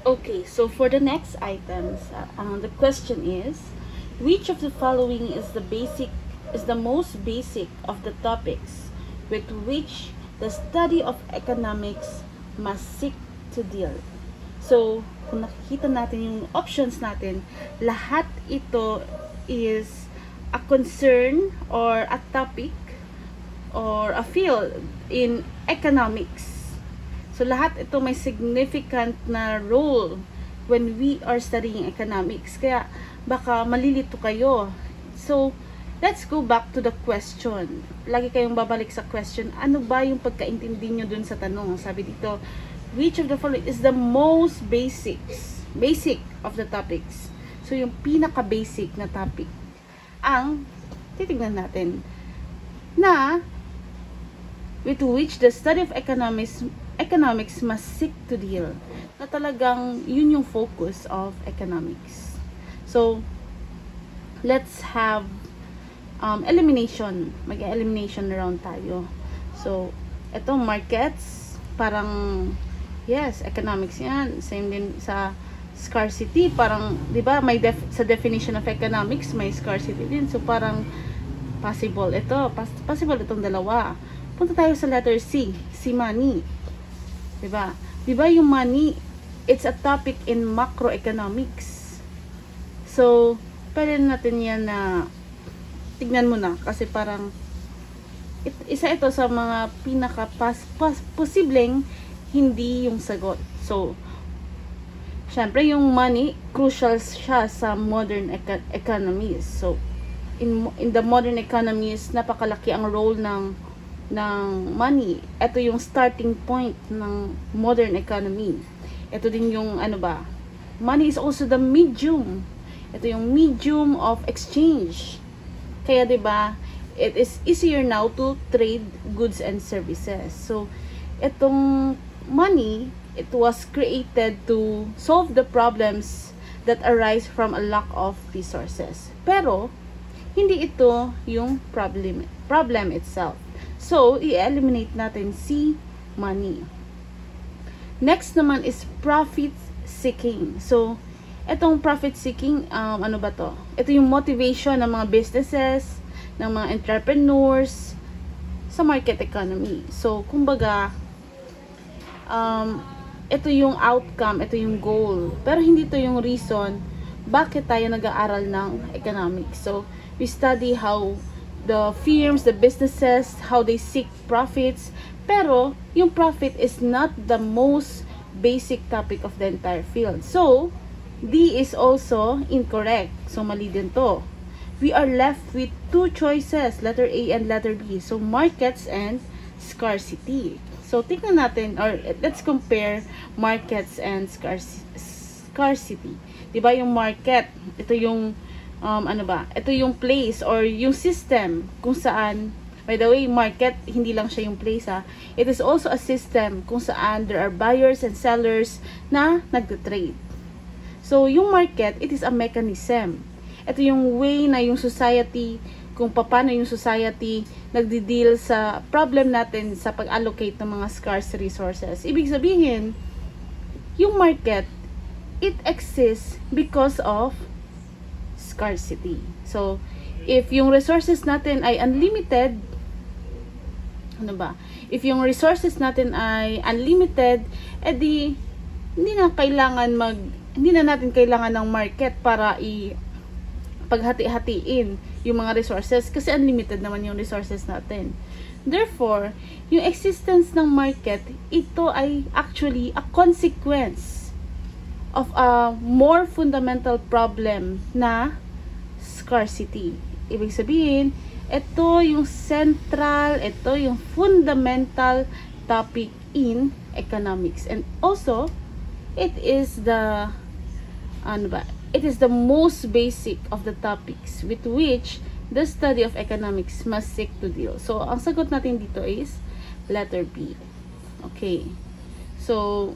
Okay, so for the next items, the question is, which of the following is the most basic of the topics with which the study of economics must seek to deal? So, kung nakikita natin yung options natin, lahat ito is a concern or a topic or a field in economics. So, lahat ito may significant na role when we are studying economics. Kaya, baka malilito kayo. So, let's go back to the question. Lagi kayong babalik sa question. Ano ba yung pagkaintindi nyo dun sa tanong? Sabi dito, which of the following is the most basic of the topics? So, yung pinaka-basic na topic ang titignan natin na with which the study of economics must seek to deal. Na talagang yun yung focus of economics. So, let's have elimination. Mag-elimination round tayo. So, ito markets, parang yes, economics yan. Same din sa scarcity, parang, di ba, may sa definition of economics, may scarcity din. So, parang possible itong dalawa. Punta tayo sa letter C, money. Diba? Diba yung money, it's a topic in macroeconomics. So, pwede natin yan na tignan mo na kasi parang isa ito sa mga posibleng hindi yung sagot. So, syempre yung money, crucial siya sa modern economies. So, in the modern economies, napakalaki ang role ng money. Ito yung starting point ng modern economy. Ito din yung money is also the medium. Ito yung medium of exchange. Kaya 'di ba, it is easier now to trade goods and services. So itong money, it was created to solve the problems that arise from a lack of resources. Pero hindi ito yung problem itself. So, i-eliminate natin si money. Next naman is profit seeking. So, itong profit seeking, ano ba to? Ito yung motivation ng mga businesses, ng mga entrepreneurs sa market economy. So, kumbaga, ito yung outcome, ito yung goal. Pero hindi ito yung reason bakit tayo nag-aaral ng economics. So, we study how the firms, the businesses, how they seek profits. Pero, yung profit is not the most basic topic of the entire field. So, D is also incorrect. So, mali din to. We are left with two choices, letter A and letter B. So, markets and scarcity. So, tingnan natin, or let's compare markets and scarcity. Diba yung market, ito yung ito yung place or yung system kung saan, by the way, market, hindi lang siya yung place it is also a system kung saan there are buyers and sellers na nagte-trade. So, yung market, it is a mechanism. Ito yung way na yung society, kung paano yung society nagdi-deal sa problem natin sa pag-allocate ng mga scarce resources. Ibig sabihin, yung market, it exists because of scarcity. So, if yung resources natin ay unlimited, If yung resources natin ay unlimited, edi hindi na natin kailangan ng market para paghati-hatiin yung mga resources kasi unlimited naman yung resources natin. Therefore, yung existence ng market, ito ay actually a consequence of a more fundamental problem na scarcity. Ibig sabihin, ito yung central, ito yung fundamental topic in economics. And also, it is the most basic of the topics with which the study of economics must seek to deal. So, ang sagot natin dito is letter B. Okay. So,